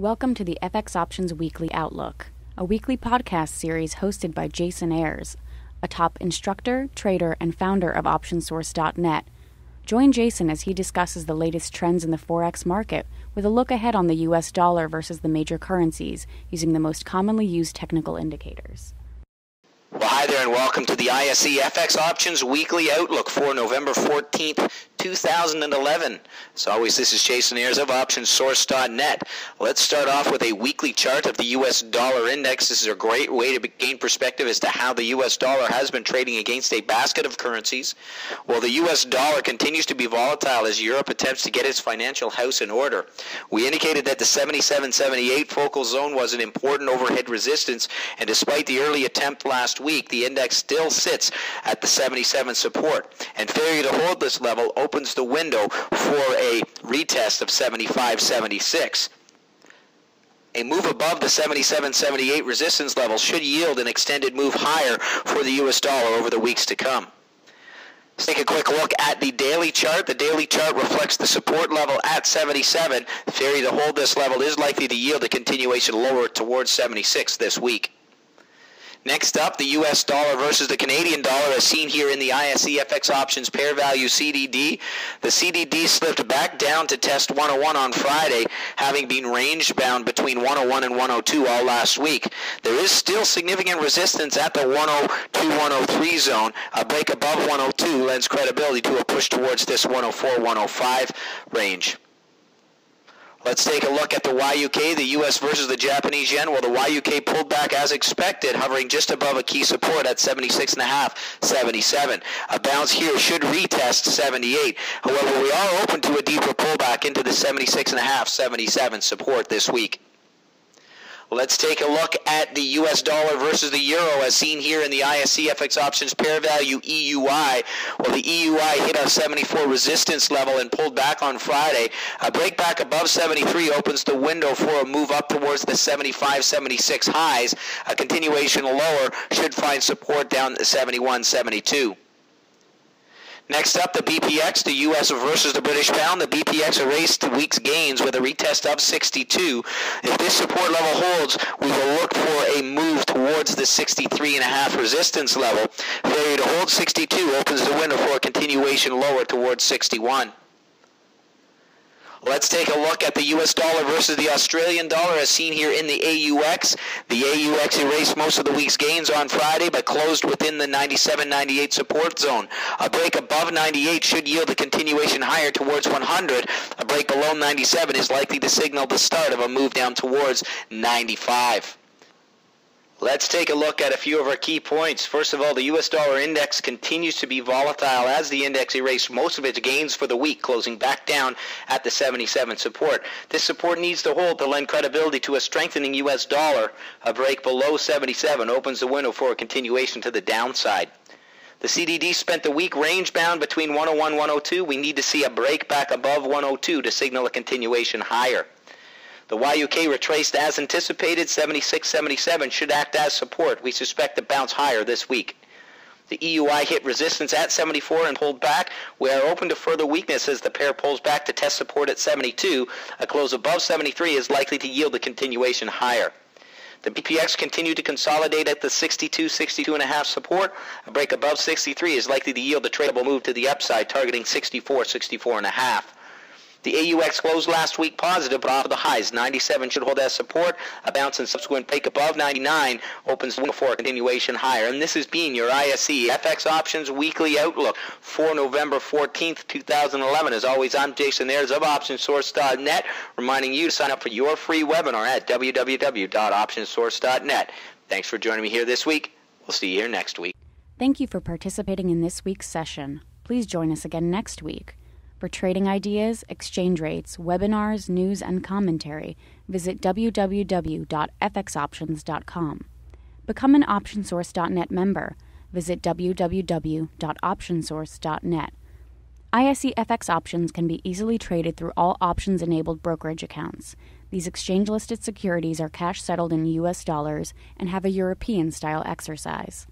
Welcome to the FX Options Weekly Outlook, a weekly podcast series hosted by Jason Ayres, a top instructor, trader, and founder of OptionSource.net. Join Jason as he discusses the latest trends in the Forex market with a look ahead on the US dollar versus the major currencies using the most commonly used technical indicators. Well, hi there and welcome to the ISE FX Options Weekly Outlook for November 14th, 2011. As always, this is Jason Ayres of OptionSource.net. Let's start off with a weekly chart of the US dollar index. This is a great way to gain perspective as to how the US dollar has been trading against a basket of currencies. While the US dollar continues to be volatile as Europe attempts to get its financial house in order. We indicated that the 77.78 focal zone was an important overhead resistance, and despite the early attempt last week, the index still sits at the 77 support, and failure to hold this level opens the window for a retest of 75.76. A move above the 77.78 resistance level should yield an extended move higher for the US dollar over the weeks to come. Let's take a quick look at the daily chart. The daily chart reflects the support level at 77. Failure to hold this level is likely to yield a continuation lower towards 76 this week. Next up, the US dollar versus the Canadian dollar as seen here in the ISE FX Options Pair Value CDD. The CDD slipped back down to test 101 on Friday, having been range bound between 101 and 102 all last week. There is still significant resistance at the 102-103 zone. A break above 102 lends credibility to a push towards this 104-105 range. Let's take a look at the YUK, the US versus the Japanese yen. Well, the YUK pulled back as expected, hovering just above a key support at 76.5, 77. A bounce here should retest 78. However, we are open to a deeper pullback into the 76.5, 77 support this week. Let's take a look at the US dollar versus the euro as seen here in the ISE FX Options Pair Value EUI. Well, the EUI hit a 74 resistance level and pulled back on Friday. A break back above 73 opens the window for a move up towards the 75-76 highs. A continuation lower should find support down at 71-72. Next up, the BPX, the US versus the British pound. The BPX erased the week's gains with a retest of 62. If this support level holds, we will look for a move towards the 63.5 resistance level. Failure to hold 62 opens the window for a continuation lower towards 61. Let's take a look at the US dollar versus the Australian dollar as seen here in the AUX. The AUX erased most of the week's gains on Friday but closed within the 97-98 support zone. A break above 98 should yield a continuation higher towards 100. A break below 97 is likely to signal the start of a move down towards 95. Let's take a look at a few of our key points. First of all, the US dollar index continues to be volatile as the index erased most of its gains for the week, closing back down at the 77 support. This support needs to hold to lend credibility to a strengthening US dollar. A break below 77 opens the window for a continuation to the downside. The CDD spent the week range-bound between 101 and 102. We need to see a break back above 102 to signal a continuation higher. The YUK retraced as anticipated. 76.77 should act as support. We suspect a bounce higher this week. The EUI hit resistance at 74 and pulled back. We are open to further weakness as the pair pulls back to test support at 72. A close above 73 is likely to yield a continuation higher. The BPX continued to consolidate at the 62, 62.5 support. A break above 63 is likely to yield a tradable move to the upside, targeting 64, 64.5. The AUX closed last week positive, but off of the highs. 97 should hold as support. A bounce and subsequent break above 99 opens the window for a continuation higher. And this has been your ISE FX Options Weekly Outlook for November 14th, 2011. As always, I'm Jason Ayres of OptionSource.net, reminding you to sign up for your free webinar at www.optionsource.net. Thanks for joining me here this week. We'll see you here next week. Thank you for participating in this week's session. Please join us again next week. For trading ideas, exchange rates, webinars, news, and commentary, visit www.fxoptions.com. Become an OptionSource.net member. Visit www.optionsource.net. ISE FX options can be easily traded through all options-enabled brokerage accounts. These exchange-listed securities are cash-settled in US dollars and have a European-style exercise.